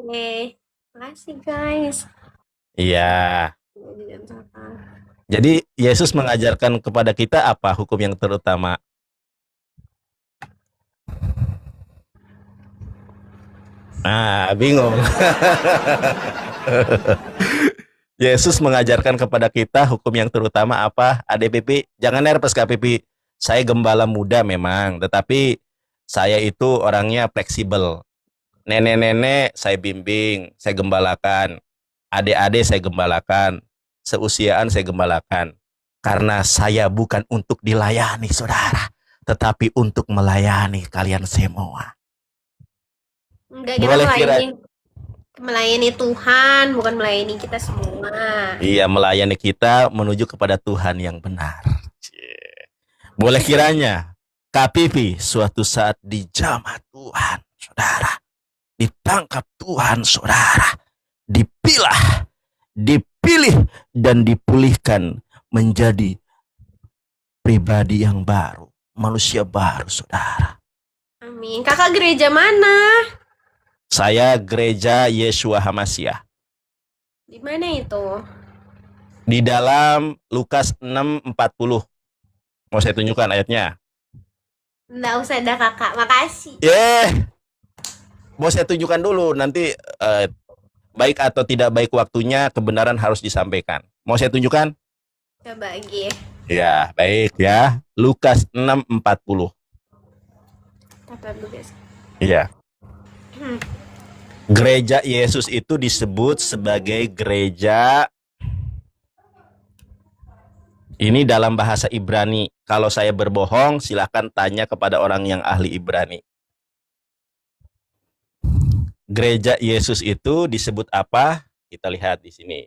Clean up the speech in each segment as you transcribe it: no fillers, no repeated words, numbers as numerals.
Oke. Makasih guys. Iya. Jadi Yesus mengajarkan kepada kita apa hukum yang terutama? Bingung. Yesus mengajarkan kepada kita hukum yang terutama apa? Adek Pipi, jangan nervous Kak Pipi. Saya gembala muda memang, tetapi saya itu orangnya fleksibel. Nenek-nenek saya bimbing, saya gembalakan. Adik-adik saya gembalakan. Seusiaan saya gembalakan. Karena saya bukan untuk dilayani, saudara, tetapi untuk melayani kalian semua. Enggak, kita melayani Tuhan, bukan melayani kita semua. Iya, melayani kita menuju kepada Tuhan yang benar. Boleh kiranya Kak Pipi suatu saat dijamah Tuhan, saudara, ditangkap Tuhan, saudara, dipilih dan dipulihkan menjadi pribadi yang baru, manusia baru, saudara. Amin. Kakak gereja mana? Saya gereja Yeshua Hamasiah. Di mana itu? Di dalam Lukas 6:40. Mau saya tunjukkan ayatnya? Nggak usah dah kakak, makasih. Mau saya tunjukkan dulu, nanti baik atau tidak baik waktunya, kebenaran harus disampaikan. Mau saya tunjukkan? Coba lagi. Ya, baik ya. Lukas 6:40. Iya. Gereja Yesus itu disebut sebagai gereja, ini dalam bahasa Ibrani. Kalau saya berbohong, silakan tanya kepada orang yang ahli Ibrani. Gereja Yesus itu disebut apa? Kita lihat di sini.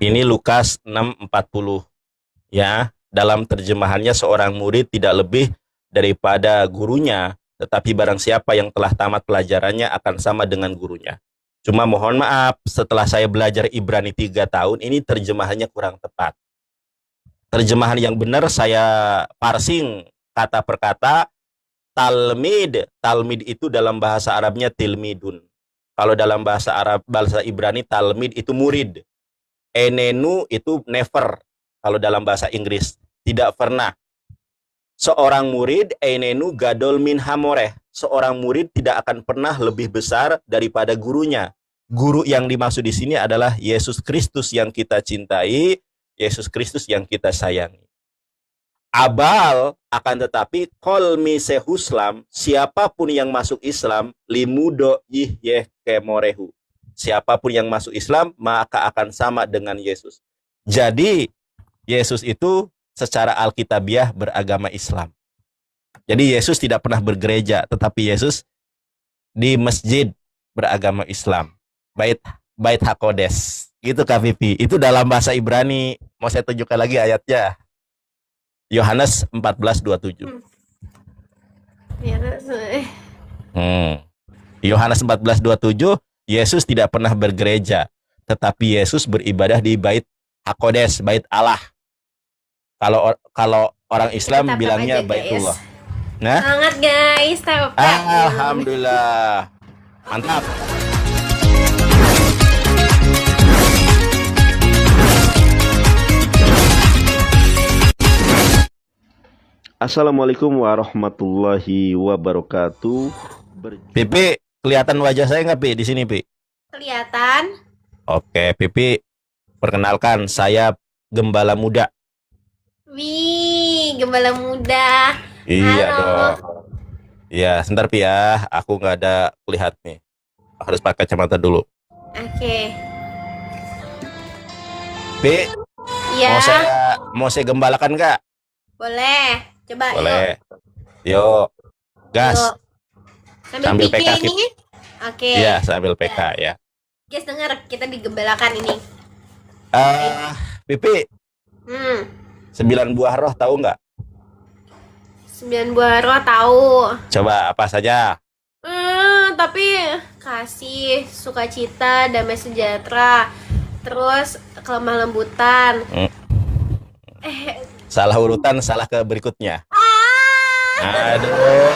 Ini Lukas 6:40. Ya, dalam terjemahannya seorang murid tidak lebih daripada gurunya, tetapi barang siapa yang telah tamat pelajarannya akan sama dengan gurunya. Cuma mohon maaf, setelah saya belajar Ibrani 3 tahun, ini terjemahannya kurang tepat. Terjemahan yang benar saya parsing kata per kata. Talmid itu dalam bahasa Arabnya tilmidun. Kalau dalam bahasa Arab, bahasa Ibrani, talmid itu murid. Enenu itu never. Kalau dalam bahasa Inggris, tidak pernah. Seorang murid, enenu gadol min hamoreh. Seorang murid tidak akan pernah lebih besar daripada gurunya. Guru yang dimaksud di sini adalah Yesus Kristus yang kita cintai, Yesus Kristus yang kita sayangi. Abal, akan tetapi kol misehuslam, siapapun yang masuk Islam, limudo yihyeh kemorehu. Siapapun yang masuk Islam, maka akan sama dengan Yesus. Jadi, Yesus itu secara alkitabiah beragama Islam. Jadi Yesus tidak pernah bergereja, tetapi Yesus di masjid beragama Islam. Bait Hakodes. Gitu Kak Vivi. Itu dalam bahasa Ibrani. Mau saya tunjukkan lagi ayatnya. Yohanes 14:27. Yohanes 14:27, Yesus tidak pernah bergereja, tetapi Yesus beribadah di Bait Hakodes, Bait Allah. Kalau orang Islam bilangnya Baitullah. Nah, semangat guys, alhamdulillah. Mantap. Assalamualaikum warahmatullahi wabarakatuh. Pipi, kelihatan wajah saya nggak, Pi, di sini, Pi? Kelihatan. Oke, Pipi, perkenalkan, saya Gembala Muda. Wih, Gembala Muda. Iya dong. Iya, sebentar, Pi ya. Aku nggak ada lihat nih. Harus pakai kacamata dulu. Oke. Pi, iya. Mau saya gembalakan nggak? Boleh. Coba. Boleh. Yuk. Gas. Yuk. Sambil PK ini. Oke. Iya, sambil PK ya. Guys, dengar kita digembalakan ini. Pipi. 9 buah roh tahu nggak? 9 buah roh tahu. Coba apa saja? Tapi kasih, sukacita, damai sejahtera, terus kelemah lembutan. Salah urutan, salah ke berikutnya. Aduh,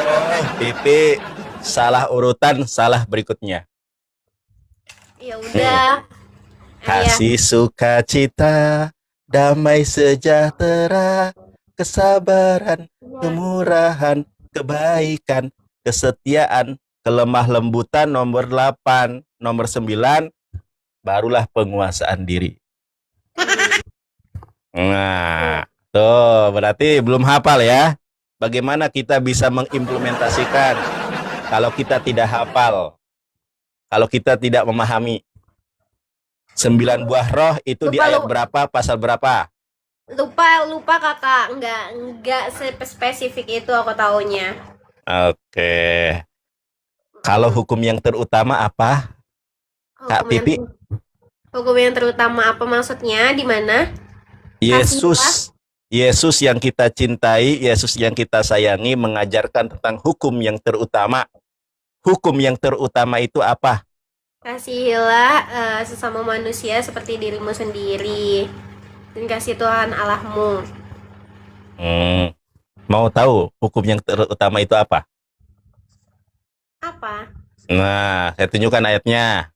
Pipi. Salah urutan, salah berikutnya. Ya udah. Kasih sukacita, damai sejahtera, kesabaran, kemurahan, kebaikan, kesetiaan, kelemah lembutan nomor 8, nomor 9, barulah penguasaan diri. Nah, tuh berarti belum hafal ya. Bagaimana kita bisa mengimplementasikan kalau kita tidak hafal, kalau kita tidak memahami? 9 buah roh itu di ayat berapa, pasal berapa? Lupa kakak, nggak spesifik itu aku taunya. Oke. Kalau hukum yang terutama apa? Kak Pipi? Hukum yang terutama apa maksudnya? Di mana? Yesus yang kita cintai, Yesus yang kita sayangi mengajarkan tentang hukum yang terutama. Hukum yang terutama itu apa? Kasihilah sesama manusia seperti dirimu sendiri, dan kasih Tuhan Allahmu. Mau tahu hukum yang terutama itu apa? Apa? Nah, saya tunjukkan ayatnya.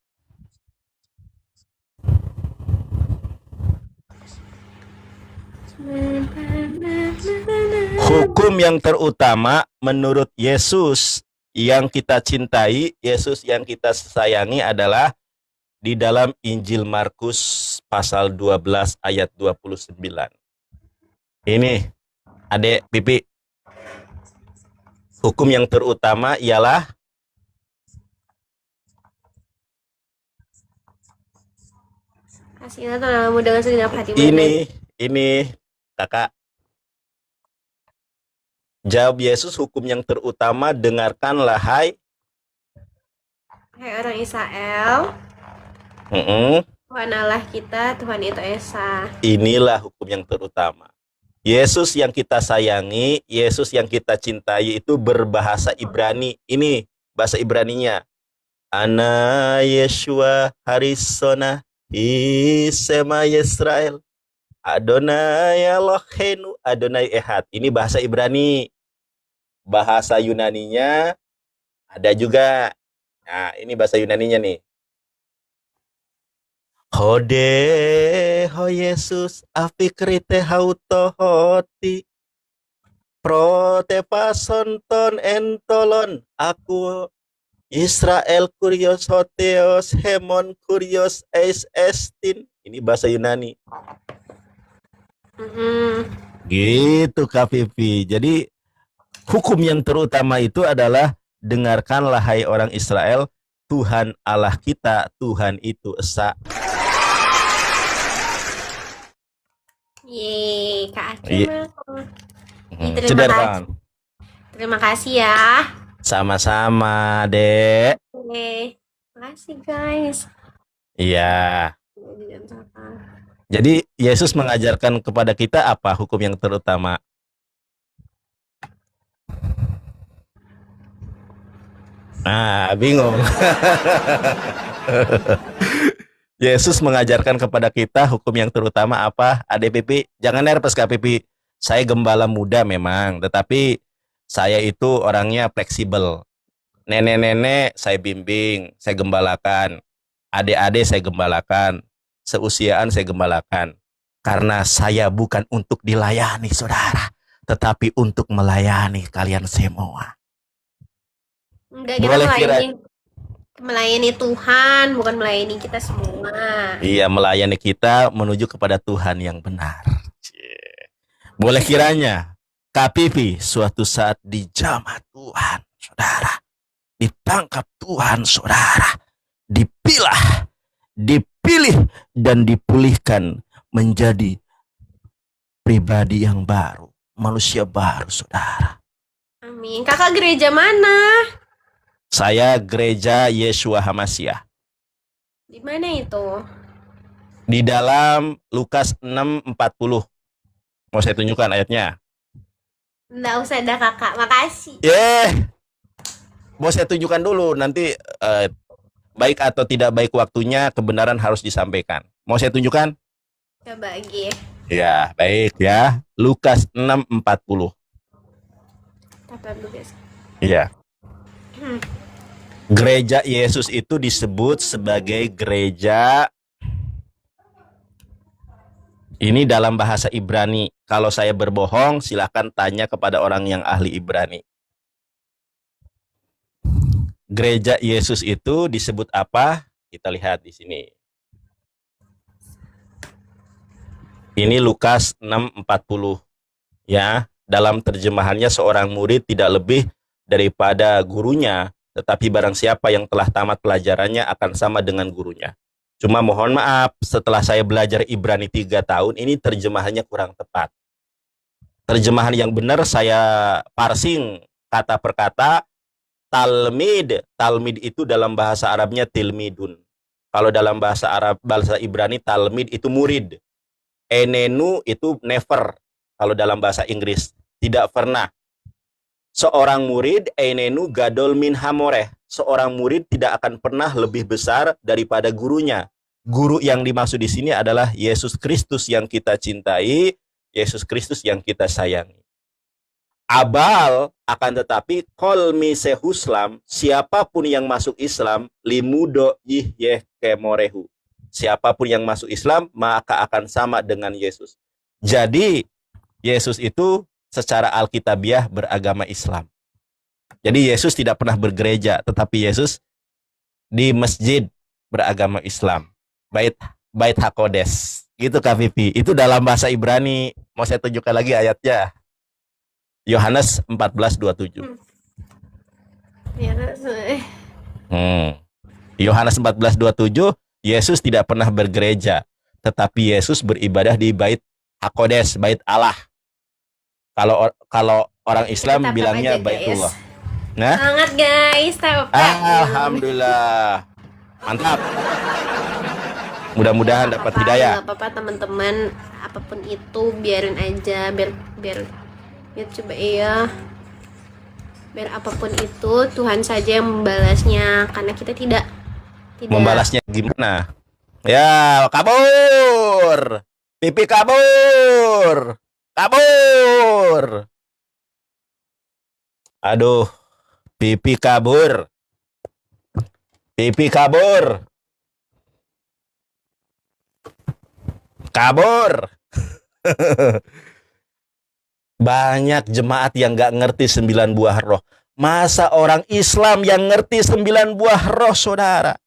Hukum yang terutama menurut Yesus yang kita cintai, Yesus yang kita sayangi adalah di dalam Injil Markus pasal 12 ayat 29. Ini, Adek Pipi. Hukum yang terutama ialah kasihlah Tuhanmu dengan segenap hatimu. Ini, kakak. Jawab Yesus, hukum yang terutama, dengarkanlah hai orang Israel. Tuhan Allah kita, Tuhan itu Esa. Inilah hukum yang terutama. Yesus yang kita sayangi, Yesus yang kita cintai itu berbahasa Ibrani. Ini bahasa Ibraninya. Ana Yeshua Harisona Isema Yisrael Adonai Eloheinu Adonai Ehad. Ini bahasa Ibrani. Bahasa Yunaninya ada juga. Nah, ini bahasa Yunaninya nih. Hode ho Yesus afikrite hautohoti protepasonton entolon aku Israel kurios hoteos hemon kurios eis estin. Ini bahasa Yunani. Gitu Kak Pipi. Jadi hukum yang terutama itu adalah dengarkanlah hai orang Israel, Tuhan Allah kita, Tuhan itu Esa. Yeay, Kak Iya. Aki. Terima kasih ya. Sama-sama, Dek. Oke. Makasih guys. Iya. Jadi Yesus mengajarkan kepada kita apa hukum yang terutama? Nah, bingung. Yesus mengajarkan kepada kita hukum yang terutama apa? Adek Pipi, jangan nervous Kak Pipi. Saya gembala muda memang, tetapi saya itu orangnya fleksibel. Nenek-nenek saya bimbing, saya gembalakan. Adik-adik saya gembalakan. Seusiaan saya gembalakan. Karena saya bukan untuk dilayani, saudara, tetapi untuk melayani kalian semua. Enggak, kita melayani Tuhan, bukan melayani kita semua. Iya, melayani kita menuju kepada Tuhan yang benar. Boleh kiranya Kak Pipi suatu saat dijamah Tuhan, saudara, ditangkap Tuhan, saudara, dipilih dan dipulihkan menjadi pribadi yang baru, manusia baru, saudara. Amin. Kakak gereja mana? Saya gereja Yeshua Hamasiah. Di mana itu? Di dalam Lukas 6:40. Mau saya tunjukkan ayatnya? Nggak usah dah kakak, makasih. Mau saya tunjukkan dulu, nanti baik atau tidak baik waktunya, kebenaran harus disampaikan. Mau saya tunjukkan? Coba lagi. Ya, baik ya. Lukas 6:40. Apa dulu guys? Iya. Gereja Yesus itu disebut sebagai gereja. Ini dalam bahasa Ibrani. Kalau saya berbohong, silakan tanya kepada orang yang ahli Ibrani. Gereja Yesus itu disebut apa? Kita lihat di sini. Ini Lukas 6:40. Ya, dalam terjemahannya seorang murid tidak lebih daripada gurunya, tetapi barang siapa yang telah tamat pelajarannya akan sama dengan gurunya. Cuma mohon maaf, setelah saya belajar Ibrani 3 tahun, ini terjemahannya kurang tepat. Terjemahan yang benar saya parsing kata per kata. Talmid itu dalam bahasa Arabnya tilmidun. Kalau dalam bahasa Arab, bahasa Ibrani, talmid itu murid. Enenu itu never. Kalau dalam bahasa Inggris, tidak pernah. Seorang murid, enenu gadol min hamoreh. Seorang murid tidak akan pernah lebih besar daripada gurunya. Guru yang dimaksud di sini adalah Yesus Kristus yang kita cintai, Yesus Kristus yang kita sayangi. Abal, akan tetapi kol misehuslam, siapapun yang masuk Islam, limudo yihyeh kemorehu. Siapapun yang masuk Islam, maka akan sama dengan Yesus. Jadi, Yesus itu secara alkitabiah beragama Islam. Jadi Yesus tidak pernah bergereja, tetapi Yesus di masjid beragama Islam. Bait Hakodes. Gitu Kak Vivi. Itu dalam bahasa Ibrani. Mau saya tunjukkan lagi ayatnya. Yohanes 14:27. Yohanes 14:27, Yesus tidak pernah bergereja, tetapi Yesus beribadah di Bait Hakodes, Bait Allah. Kalau orang Islam bilangnya Baitullah. Nah, semangat guys, alhamdulillah. Mantap. Mudah-mudahan dapat hidayah. Gak apa-apa teman-teman, apapun itu biarin aja, biar coba ya, biar apapun itu Tuhan saja yang membalasnya, karena kita tidak membalasnya gimana ya. Kabur pipi, kabur aduh, pipi kabur Banyak jemaat yang gak ngerti 9 buah roh. Masa orang Islam yang ngerti 9 buah roh, saudara?